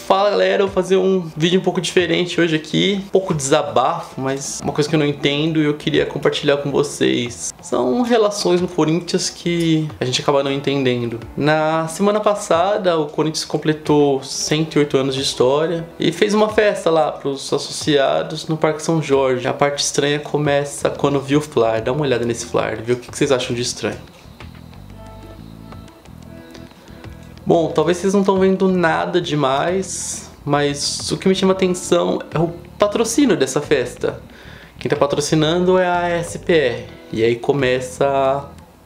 Fala galera, eu vou fazer um vídeo um pouco diferente hoje aqui, um pouco desabafo, mas uma coisa que eu não entendo e eu queria compartilhar com vocês. São relações no Corinthians que a gente acaba não entendendo. Na semana passada, o Corinthians completou 108 anos de história e fez uma festa lá para os associados no Parque São Jorge. A parte estranha começa quando viu o flyer. Dá uma olhada nesse flyer, vê o que vocês acham de estranho. Bom, talvez vocês não estão vendo nada demais, mas o que me chama atenção é o patrocínio dessa festa. Quem está patrocinando é a SPR. E aí começa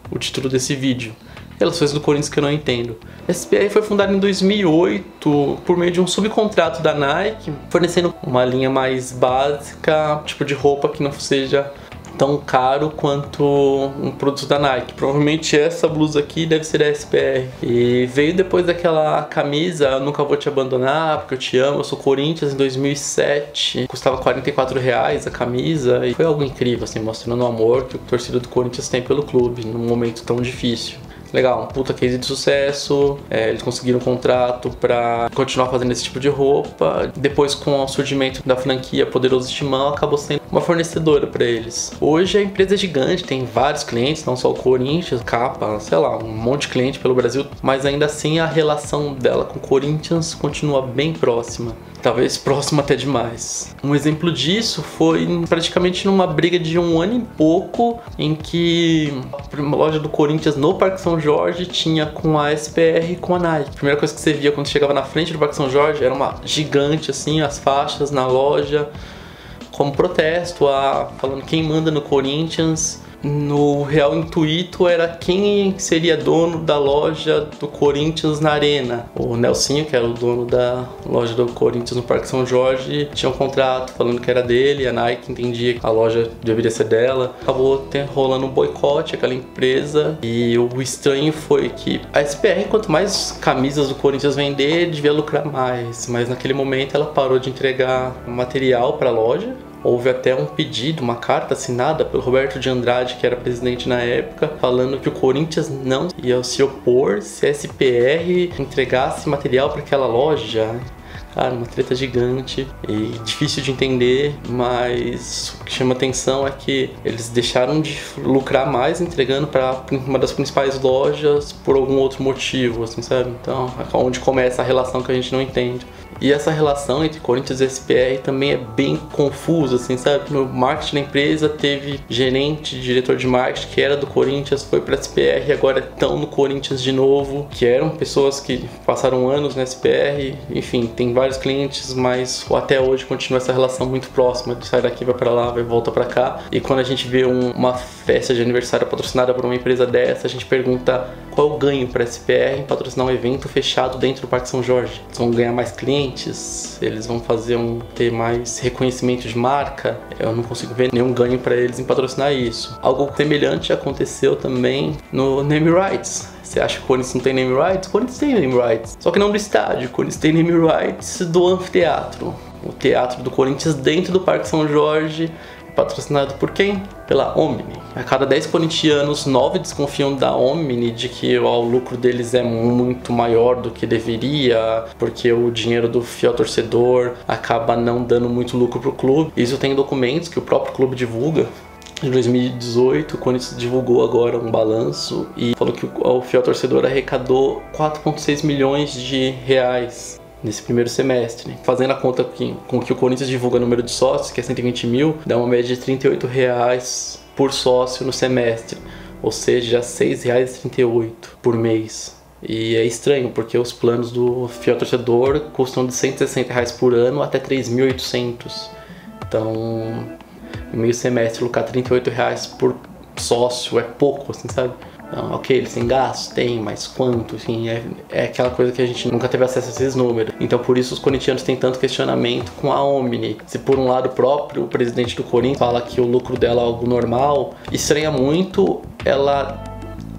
o título desse vídeo. Relações do Corinthians que eu não entendo. A SPR foi fundada em 2008 por meio de um subcontrato da Nike, fornecendo uma linha mais básica, tipo de roupa que não seja tão caro quanto um produto da Nike. Provavelmente essa blusa aqui deve ser da SPR. E veio depois daquela camisa Eu Nunca Vou Te Abandonar, Porque Eu Te Amo, Eu Sou Corinthians, em 2007. Custava R$44 a camisa. E foi algo incrível, assim, mostrando o amor que o torcedor do Corinthians tem pelo clube num momento tão difícil. Legal, um puta case de sucesso, eles conseguiram um contrato pra continuar fazendo esse tipo de roupa. Depois, com o surgimento da franquia Poderoso Timão, acabou sendo uma fornecedora pra eles. Hoje a empresa é gigante, tem vários clientes, não só o Corinthians, Capa, sei lá, um monte de cliente pelo Brasil, mas ainda assim a relação dela com o Corinthians continua bem próxima. Talvez próximo até demais. Um exemplo disso foi praticamente numa briga de um ano e pouco, em que a loja do Corinthians no Parque São Jorge tinha com a SPR e com a Nike. A primeira coisa que você via quando chegava na frente do Parque São Jorge era uma gigante assim, as faixas na loja, como protesto, falando quem manda no Corinthians. No real intuito era quem seria dono da loja do Corinthians na Arena. O Nelsinho, que era o dono da loja do Corinthians no Parque São Jorge, tinha um contrato falando que era dele, a Nike entendia que a loja deveria ser dela. Acabou rolando um boicote àquela empresa e o estranho foi que a SPR, quanto mais camisas do Corinthians vender, devia lucrar mais. Mas naquele momento ela parou de entregar material para a loja. Houve até um pedido, uma carta assinada pelo Roberto de Andrade, que era presidente na época, falando que o Corinthians não ia se opor se a SPR entregasse material para aquela loja. Cara, uma treta gigante e difícil de entender, mas o que chama atenção é que eles deixaram de lucrar mais entregando para uma das principais lojas por algum outro motivo, assim, sabe? Então, é onde começa a relação que a gente não entende. E essa relação entre Corinthians e SPR também é bem confusa, assim, sabe? No marketing da empresa teve gerente, diretor de marketing que era do Corinthians, foi para SPR e agora estão no Corinthians de novo, que eram pessoas que passaram anos na SPR, enfim, tem vários clientes, mas até hoje continua essa relação muito próxima, de sair daqui, vai para lá, vai volta para cá. E quando a gente vê uma festa de aniversário patrocinada por uma empresa dessa, a gente pergunta qual é o ganho para a SPR em patrocinar um evento fechado dentro do Parque São Jorge. Eles vão ganhar mais clientes? Eles vão ter mais reconhecimento de marca? Eu não consigo ver nenhum ganho para eles em patrocinar isso. Algo semelhante aconteceu também no Name Rights. Você acha que o Corinthians não tem name rights? O Corinthians tem name rights. Só que não do estádio. O Corinthians tem name rights do anfiteatro. O teatro do Corinthians dentro do Parque São Jorge. Patrocinado por quem? Pela Omni. A cada 10 corintianos, 9 desconfiam da Omni, de que o lucro deles é muito maior do que deveria, porque o dinheiro do fiel torcedor acaba não dando muito lucro para o clube. Isso tem documentos que o próprio clube divulga. Em 2018, o Corinthians divulgou agora um balanço e falou que o fiel torcedor arrecadou 4,6 milhões de reais nesse primeiro semestre. Fazendo a conta com que o Corinthians divulga o número de sócios, que é 120 mil, dá uma média de R$38 por sócio no semestre, ou seja, R$6,38 por mês. E é estranho, porque os planos do fiel torcedor custam de R$160 por ano até 3.800. Então, em meio semestre, lucrar R$38 por sócio é pouco, assim, sabe? Então, ok, eles têm gastos? Tem, mas quanto? Enfim, é aquela coisa que a gente nunca teve acesso a esses números. Então, por isso os corintianos têm tanto questionamento com a Omni. Se por um lado próprio, o presidente do Corinthians fala que o lucro dela é algo normal, estranha muito ela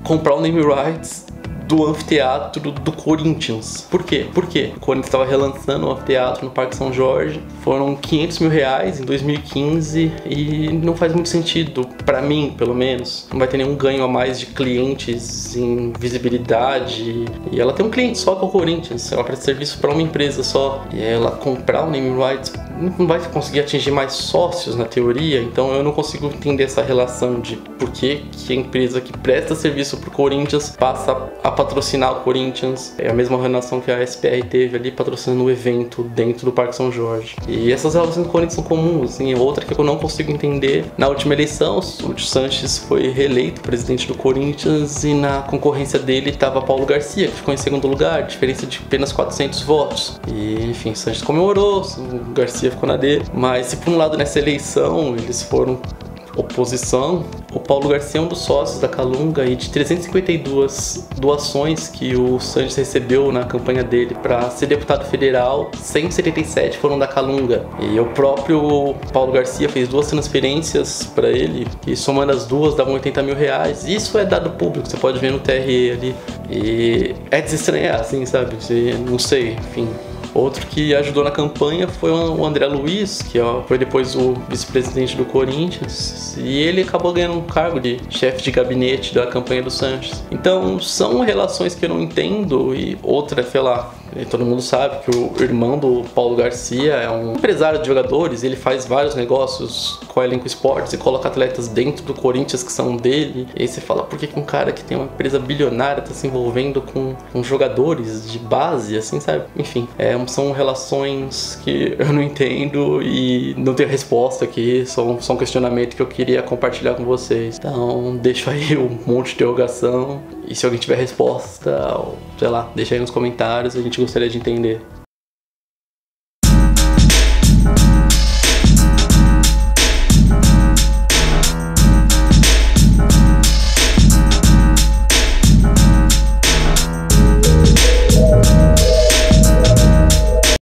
comprar o name rights do anfiteatro do Corinthians. Por quê? Porque o Corinthians estava relançando o anfiteatro no Parque São Jorge. Foram R$500 mil em 2015 e não faz muito sentido, pra mim, pelo menos. Não vai ter nenhum ganho a mais de clientes em visibilidade. E ela tem um cliente só com o Corinthians. Ela presta serviço para uma empresa só. E ela comprar o name rights não vai conseguir atingir mais sócios na teoria. Então eu não consigo entender essa relação de por que a empresa que presta serviço pro Corinthians passa a patrocinar o Corinthians. É a mesma relação que a SPR teve ali patrocinando o evento dentro do Parque São Jorge. E essas relações do Corinthians são comuns, assim. Outra que eu não consigo entender: na última eleição, o Sanches foi reeleito presidente do Corinthians e na concorrência dele estava Paulo Garcia, que ficou em segundo lugar, diferença de apenas 400 votos. E enfim, o Sanches comemorou, o Garcia ficou na dele. Mas se por um lado nessa eleição eles foram oposição, o Paulo Garcia é um dos sócios da Calunga, e de 352 doações que o Sanches recebeu na campanha dele para ser deputado federal, 177 foram da Calunga. E o próprio Paulo Garcia fez 2 transferências para ele, e somando as duas davam R$80 mil. Isso é dado público, você pode ver no TRE ali. E é de se estranhar, assim, sabe? Não sei, enfim. Outro que ajudou na campanha foi o André Luiz, que foi depois o vice-presidente do Corinthians, e ele acabou ganhando um cargo de chefe de gabinete da campanha do Sanches. Então são relações que eu não entendo. E outra, sei lá, todo mundo sabe que o irmão do Paulo Garcia é um empresário de jogadores, ele faz vários negócios com a Elenco Esportes e coloca atletas dentro do Corinthians que são dele. E aí você fala, por que um cara que tem uma empresa bilionária tá se envolvendo com jogadores de base, assim, sabe? Enfim, são relações que eu não entendo e não tenho resposta aqui, só um questionamento que eu queria compartilhar com vocês. Então deixo aí um monte de interrogação, e se alguém tiver resposta, sei lá, deixa aí nos comentários, a gente gostaria de entender.